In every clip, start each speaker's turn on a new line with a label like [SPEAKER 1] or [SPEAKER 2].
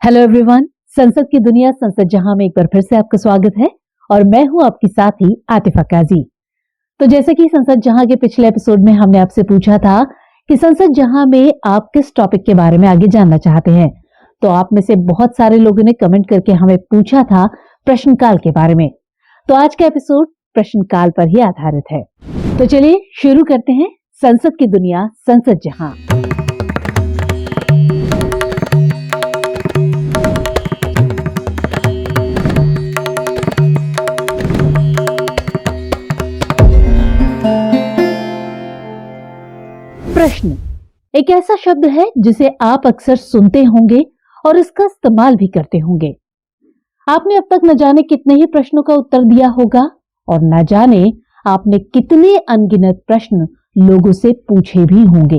[SPEAKER 1] Hello everyone, संसद की दुनिया संसद जहां में एक बार फिर से आपका स्वागत है और मैं हूं आपकी साथी आतिफा काजी। तो जैसे कि संसद जहां के पिछले एपिसोड में हमने आपसे पूछा था कि संसद जहां में आप किस टॉपिक के बारे में आगे जानना चाहते हैं, तो आप में से बहुत सारे लोगों ने कमेंट करके हमें पूछा था प्रश्नकाल के बारे में। तो आज का एपिसोड प्रश्नकाल पर ही आधारित है। तो चलिए शुरू करते हैं संसद की दुनिया संसद जहां। प्रश्न एक ऐसा शब्द है जिसे आप अक्सर सुनते होंगे और इसका इस्तेमाल भी करते होंगे। आपने अब तक न जाने कितने ही प्रश्नों का उत्तर दिया होगा और न जाने आपने कितने अनगिनत प्रश्न लोगों से पूछे भी होंगे,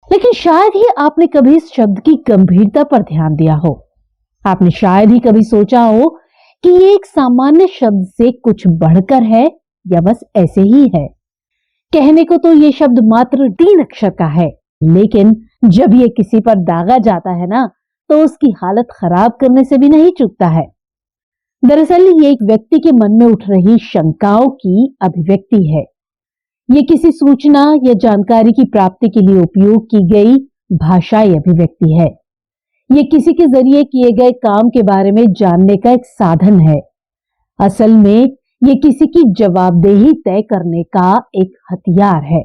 [SPEAKER 1] लेकिन शायद ही आपने कभी इस शब्द की गंभीरता पर ध्यान दिया हो। आपने शायद ही कभी सोचा हो कि ये एक सामान्य शब्द से कुछ बढ़कर है या बस ऐसे ही है। कहने को तो ये शब्द मात्र 3 अक्षर का है, लेकिन जब ये किसी पर दागा जाता है ना, तो उसकी हालत खराब करने से भी नहीं चूकता है। दरअसल ये एक व्यक्ति के मन में उठ रही शंकाओं की अभिव्यक्ति है। ये किसी सूचना या जानकारी की प्राप्ति के लिए उपयोग की गई भाषाई अभिव्यक्ति है। ये किसी के जरिए किए गए काम के बारे में जानने का एक साधन है। असल में ये किसी की जवाबदेही तय करने का एक हथियार है।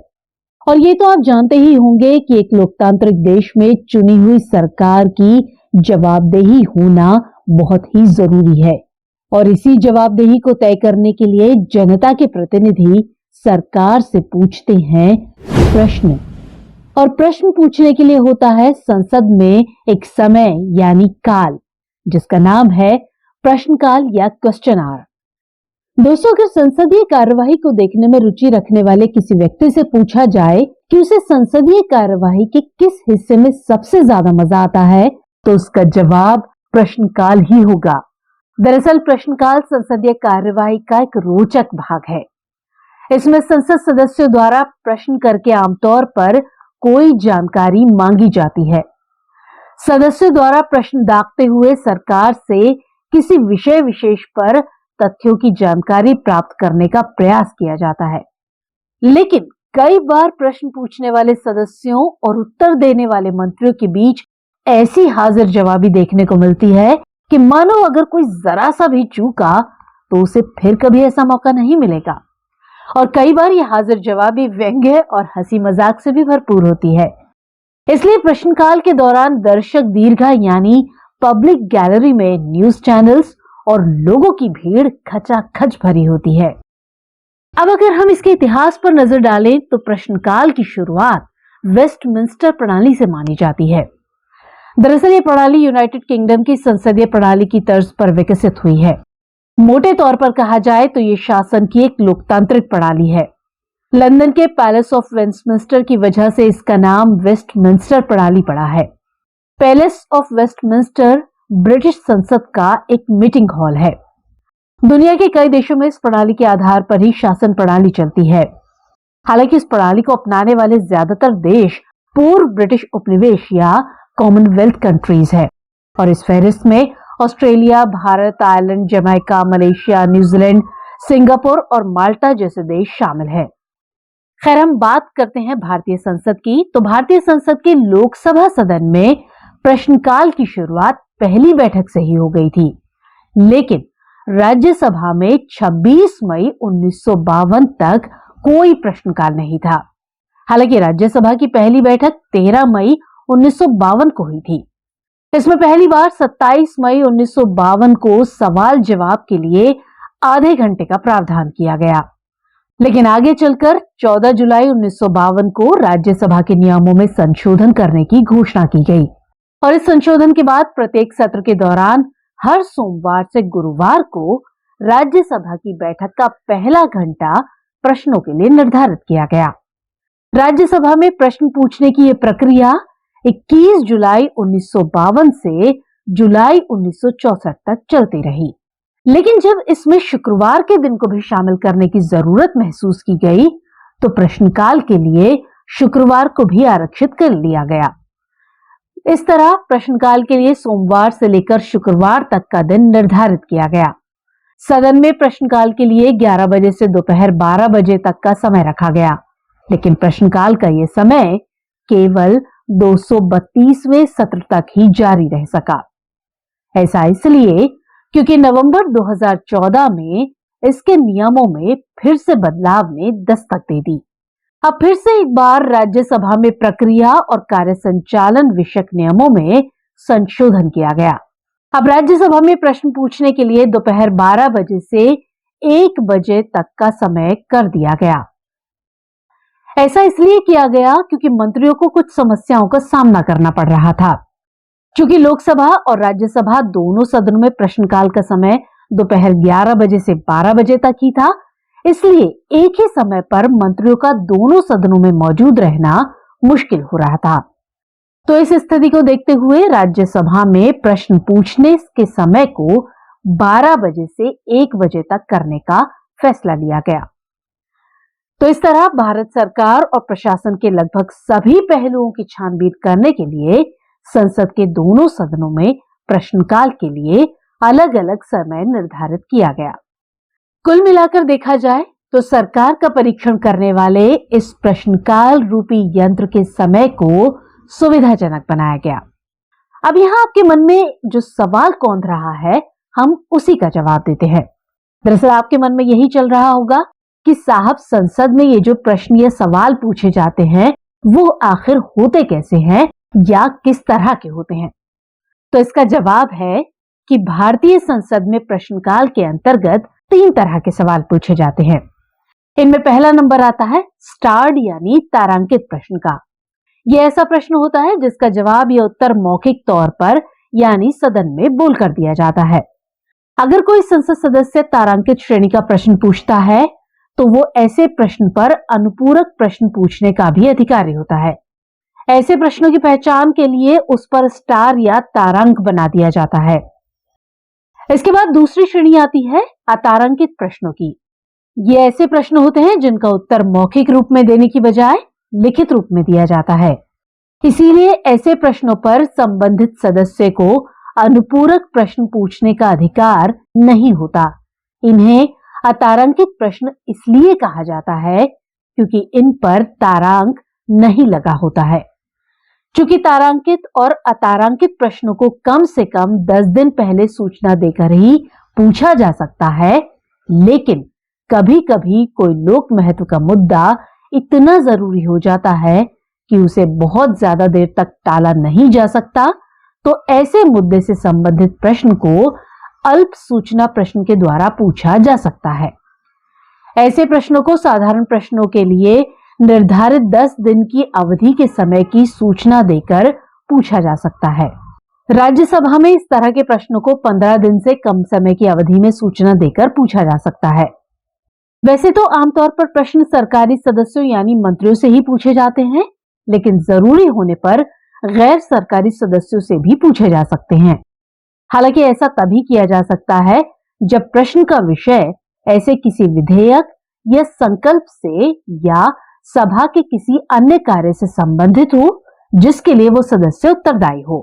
[SPEAKER 1] और ये तो आप जानते ही होंगे कि एक लोकतांत्रिक देश में चुनी हुई सरकार की जवाबदेही होना बहुत ही जरूरी है। और इसी जवाबदेही को तय करने के लिए जनता के प्रतिनिधि सरकार से पूछते हैं प्रश्न। और प्रश्न पूछने के लिए होता है संसद में एक समय यानी काल, जिसका नाम है प्रश्नकाल या क्वेश्चन आवर। दोस्तों, अगर संसदीय कार्यवाही को देखने में रुचि रखने वाले किसी व्यक्ति से पूछा जाए कि उसे संसदीय कार्यवाही के किस हिस्से में सबसे ज्यादा मजा आता है, तो उसका जवाब प्रश्नकाल ही होगा। दरअसल प्रश्नकाल संसदीय कार्यवाही का एक रोचक भाग है। इसमें संसद सदस्यों द्वारा प्रश्न करके आमतौर पर कोई जानकारी मांगी जाती है। सदस्यों द्वारा प्रश्न दागते हुए सरकार से किसी विषय विशेष पर तथ्यों की जानकारी प्राप्त करने का प्रयास किया जाता है। लेकिन कई बार प्रश्न पूछने वाले सदस्यों और उत्तर देने वाले मंत्रियों के बीच ऐसी हाजिर जवाबी देखने को मिलती है कि मानो अगर कोई जरा सा भी चूका तो उसे फिर कभी ऐसा मौका नहीं मिलेगा। और कई बार यह हाजिर जवाबी व्यंग्य और हंसी मजाक से भी भरपूर होती है। इसलिए प्रश्नकाल के दौरान दर्शक दीर्घा यानी पब्लिक गैलरी में न्यूज चैनल्स और लोगों की भीड़ खचाखच भरी होती है। अब अगर हम इसके इतिहास पर नजर डालें तो प्रश्नकाल की शुरुआत वेस्टमिंस्टर प्रणाली से मानी जाती है। दरअसल ये प्रणाली यूनाइटेड किंगडम की संसदीय प्रणाली की तर्ज पर विकसित हुई है। मोटे तौर पर कहा जाए तो ये शासन की एक लोकतांत्रिक प्रणाली है। लंदन के पैलेस ऑफ वेस्टमिंस्टर की वजह से इसका नाम वेस्टमिंस्टर प्रणाली पड़ा है। पैलेस ऑफ वेस्टमिंस्टर ब्रिटिश संसद का एक मीटिंग हॉल है। दुनिया के कई देशों में इस प्रणाली के आधार पर ही शासन प्रणाली चलती है। हालांकि इस प्रणाली को अपनाने वाले ज्यादातर देश पूर्व ब्रिटिश उपनिवेश या कॉमनवेल्थ कंट्रीज है। और इस फहरिस्त में Australia, Bharat, Ireland, Jamaica, Malaysia, New Zealand, Singapore और माल्टा जैसे देश शामिल है। खैर, हम बात करते हैं भारतीय संसद की। तो भारतीय संसद के लोकसभा सदन में प्रश्नकाल की शुरुआत पहली बैठक से ही हो गई थी, लेकिन राज्यसभा में 26 मई 1952 तक कोई प्रश्नकाल नहीं था। हालांकि राज्यसभा की पहली बैठक 13 मई 1952 को हुई थी। इसमें पहली बार 27 मई 1952 को सवाल जवाब के लिए आधे घंटे का प्रावधान किया गया, लेकिन आगे चलकर 14 जुलाई 1952 को राज्यसभा के नियमों में संशोधन करने की घोषणा की गई। और इस संशोधन के बाद प्रत्येक सत्र के दौरान हर सोमवार से गुरुवार को राज्यसभा की बैठक का पहला घंटा प्रश्नों के लिए निर्धारित किया गया। राज्यसभा में प्रश्न पूछने की यह प्रक्रिया 21 जुलाई 1952 से जुलाई 1964 तक चलती रही। लेकिन जब इसमें शुक्रवार के दिन को भी शामिल करने की जरूरत महसूस की गई, तो प्रश्नकाल के लिए शुक्रवार को भी आरक्षित कर लिया गया। इस तरह प्रश्नकाल के लिए सोमवार से लेकर शुक्रवार तक का दिन निर्धारित किया गया। सदन में प्रश्नकाल के लिए 11 बजे से दोपहर 12 बजे तक का समय रखा गया, लेकिन प्रश्नकाल का यह समय केवल 232वें सत्र तक ही जारी रह सका। ऐसा इसलिए क्योंकि नवंबर 2014 में इसके नियमों में फिर से बदलाव ने दस्तक दे दी। अब फिर से एक बार राज्यसभा में प्रक्रिया और कार्य संचालन विषयक नियमों में संशोधन किया गया। अब राज्यसभा में प्रश्न पूछने के लिए दोपहर 12 बजे से 1 बजे तक का समय कर दिया गया। ऐसा इसलिए किया गया क्योंकि मंत्रियों को कुछ समस्याओं का सामना करना पड़ रहा था। क्योंकि लोकसभा और राज्यसभा दोनों सदनों में प्रश्नकाल का समय दोपहर 11 बजे से 12 बजे तक ही था, इसलिए एक ही समय पर मंत्रियों का दोनों सदनों में मौजूद रहना मुश्किल हो रहा था। तो इस स्थिति को देखते हुए राज्यसभा में प्रश्न पूछने के समय को 12 बजे से 1 बजे तक करने का फैसला लिया गया। तो इस तरह भारत सरकार और प्रशासन के लगभग सभी पहलुओं की छानबीन करने के लिए संसद के दोनों सदनों में प्रश्नकाल के लिए अलग अलग समय निर्धारित किया गया। कुल मिलाकर देखा जाए तो सरकार का परीक्षण करने वाले इस प्रश्नकाल रूपी यंत्र के समय को सुविधाजनक बनाया गया। अब यहां आपके मन में जो सवाल कौंध रहा है, हम उसी का जवाब देते हैं। दरअसल आपके मन में यही चल रहा होगा कि साहब संसद में ये जो प्रश्न या सवाल पूछे जाते हैं वो आखिर होते कैसे हैं या किस तरह के होते हैं। तो इसका जवाब है कि भारतीय संसद में प्रश्नकाल के अंतर्गत 3 तरह के सवाल पूछे जाते हैं। इनमें पहला नंबर आता है स्टार्ड यानी तारांकित प्रश्न का। यह ऐसा प्रश्न होता है जिसका जवाब या उत्तर मौखिक तौर पर यानी सदन में बोलकर दिया जाता है। अगर कोई संसद सदस्य तारांकित श्रेणी का प्रश्न पूछता है तो वो ऐसे प्रश्न पर अनुपूरक प्रश्न पूछने का भी अधिकारी होता है। ऐसे प्रश्नों की पहचान के लिए उस पर स्टार या तारांक बना दिया जाता है। इसके बाद दूसरी श्रेणी आती है अतारांकित प्रश्नों की। ये ऐसे प्रश्न होते हैं जिनका उत्तर मौखिक रूप में देने की बजाय लिखित रूप में दिया जाता है। इसीलिए ऐसे प्रश्नों पर संबंधित सदस्य को अनुपूरक प्रश्न पूछने का अधिकार नहीं होता। इन्हें अतारांकित प्रश्न इसलिए कहा जाता है क्योंकि इन पर तारांक नहीं लगा होता है। चूंकि तारांकित और अतारांकित प्रश्नों को कम से कम 10 दिन पहले सूचना देकर ही पूछा जा सकता है, लेकिन कभी कभी कोई लोक महत्व का मुद्दा इतना जरूरी हो जाता है कि उसे बहुत ज्यादा देर तक टाला नहीं जा सकता, तो ऐसे मुद्दे से संबंधित प्रश्न को अल्प सूचना प्रश्न के द्वारा पूछा जा सकता है। ऐसे प्रश्नों को साधारण प्रश्नों के लिए निर्धारित 10 दिन की अवधि के समय की सूचना देकर पूछा जा सकता है। राज्यसभा में इस तरह के प्रश्नों को 15 दिन से कम समय की अवधि में सूचना देकर पूछा जा सकता है। वैसे तो आमतौर पर प्रश्न सरकारी सदस्यों यानी मंत्रियों से ही पूछे जाते हैं, लेकिन जरूरी होने पर गैर सरकारी सदस्यों से भी पूछे जा सकते हैं। हालांकि ऐसा तभी किया जा सकता है जब प्रश्न का विषय ऐसे किसी विधेयक या संकल्प से या सभा के किसी अन्य कार्य से संबंधित हो जिसके लिए वो सदस्य उत्तरदायी हो।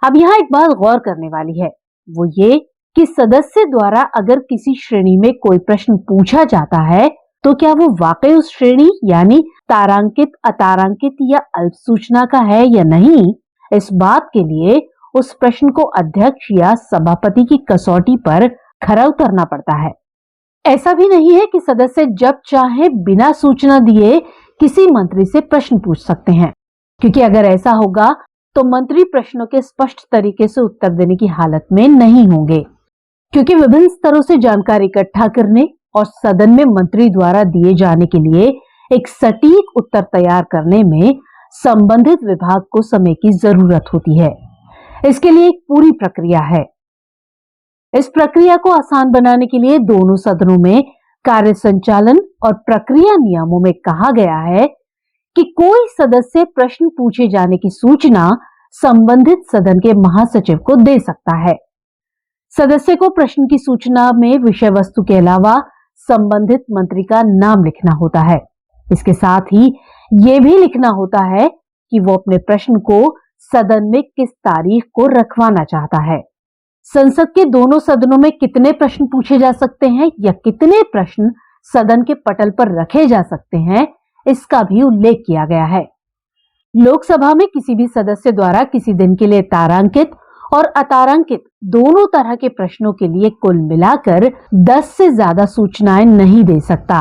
[SPEAKER 1] अब यहाँ एक बात गौर करने वाली है, वो ये कि सदस्य द्वारा अगर किसी श्रेणी में कोई प्रश्न पूछा जाता है तो क्या वो वाकई उस श्रेणी यानी तारांकित, अतारांकित या अल्प सूचना का है या नहीं, इस बात के लिए उस प्रश्न को अध्यक्ष या सभापति की कसौटी पर खरा उतरना पड़ता है। ऐसा भी नहीं है कि सदस्य जब चाहे बिना सूचना दिए किसी मंत्री से प्रश्न पूछ सकते हैं, क्योंकि अगर ऐसा होगा तो मंत्री प्रश्नों के स्पष्ट तरीके से उत्तर देने की हालत में नहीं होंगे, क्योंकि विभिन्न स्तरों से जानकारी इकट्ठा करने और सदन में मंत्री द्वारा दिए जाने के लिए एक सटीक उत्तर तैयार करने में संबंधित विभाग को समय की जरूरत होती है। इसके लिए एक पूरी प्रक्रिया है। इस प्रक्रिया को आसान बनाने के लिए दोनों सदनों में कार्य संचालन और प्रक्रिया नियमों में कहा गया है कि कोई सदस्य प्रश्न पूछे जाने की सूचना संबंधित सदन के महासचिव को दे सकता है। सदस्य को प्रश्न की सूचना में विषय वस्तु के अलावा संबंधित मंत्री का नाम लिखना होता है। इसके साथ ही यह भी लिखना होता है कि वो अपने प्रश्न को सदन में किस तारीख को रखवाना चाहता है। संसद के दोनों सदनों में कितने प्रश्न पूछे जा सकते हैं या कितने प्रश्न सदन के पटल पर रखे जा सकते हैं, इसका भी उल्लेख किया गया है। लोकसभा में किसी भी सदस्य द्वारा किसी दिन के लिए तारांकित और अतारांकित दोनों तरह के प्रश्नों के लिए कुल मिलाकर 10 से ज्यादा सूचनाएं नहीं दे सकता।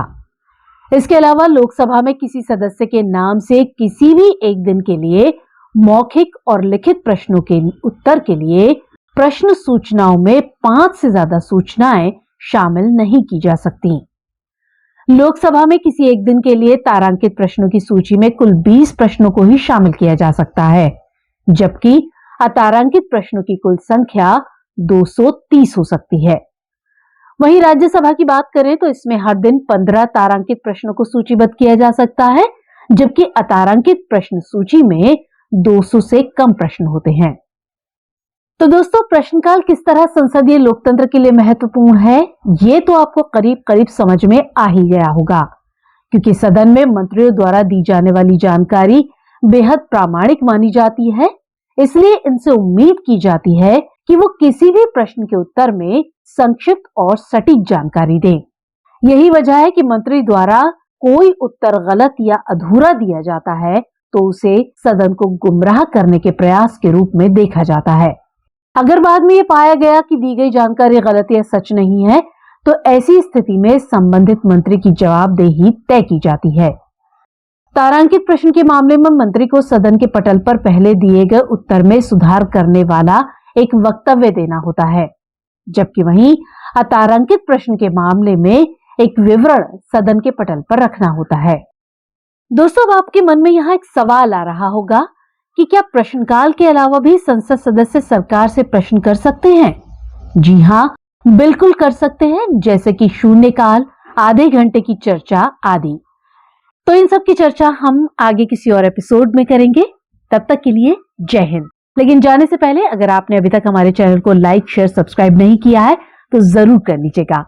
[SPEAKER 1] इसके अलावा लोकसभा में किसी सदस्य के नाम से किसी भी एक दिन के लिए मौखिक और लिखित प्रश्नों के उत्तर के लिए प्रश्न सूचनाओं में 5 से ज्यादा सूचनाएं शामिल नहीं की जा सकती। लोकसभा में किसी एक दिन के लिए तारांकित प्रश्नों की सूची में कुल 20 प्रश्नों को ही शामिल किया जा सकता है, जबकि अतारांकित प्रश्नों की कुल संख्या 230 हो सकती है। वहीं राज्यसभा की बात करें तो इसमें हर दिन 15 तारांकित प्रश्नों को सूचीबद्ध किया जा सकता है, जबकि अतारांकित प्रश्न सूची में 200 से कम प्रश्न होते हैं। तो दोस्तों, प्रश्नकाल किस तरह संसदीय लोकतंत्र के लिए महत्वपूर्ण है, ये तो आपको करीब करीब समझ में आ ही गया होगा, क्योंकि सदन में मंत्रियों द्वारा दी जाने वाली जानकारी बेहद प्रामाणिक मानी जाती है। इसलिए इनसे उम्मीद की जाती है कि वो किसी भी प्रश्न के उत्तर में संक्षिप्त और सटीक जानकारी दें। यही वजह है कि मंत्री द्वारा कोई उत्तर गलत या अधूरा दिया जाता है तो उसे सदन को गुमराह करने के प्रयास के रूप में देखा जाता है। अगर बाद में ये पाया गया कि दी गई जानकारी गलत या सच नहीं है, तो ऐसी स्थिति में संबंधित मंत्री की जवाबदेही तय की जाती है। तारांकित प्रश्न के मामले में मंत्री को सदन के पटल पर पहले दिए गए उत्तर में सुधार करने वाला एक वक्तव्य देना होता है, जबकि वहीं अतारांकित प्रश्न के मामले में एक विवरण सदन के पटल पर रखना होता है। दोस्तों, अब आपके मन में यहाँ एक सवाल आ रहा होगा कि क्या प्रश्नकाल के अलावा भी संसद सदस्य सरकार से प्रश्न कर सकते हैं? जी हाँ, बिल्कुल कर सकते हैं, जैसे कि शून्यकाल, आधे घंटे की चर्चा आदि। तो इन सब की चर्चा हम आगे किसी और एपिसोड में करेंगे। तब तक के लिए जय हिंद। लेकिन जाने से पहले अगर आपने अभी तक हमारे चैनल को लाइक, शेयर, सब्सक्राइब नहीं किया है तो जरूर कर लीजिएगा।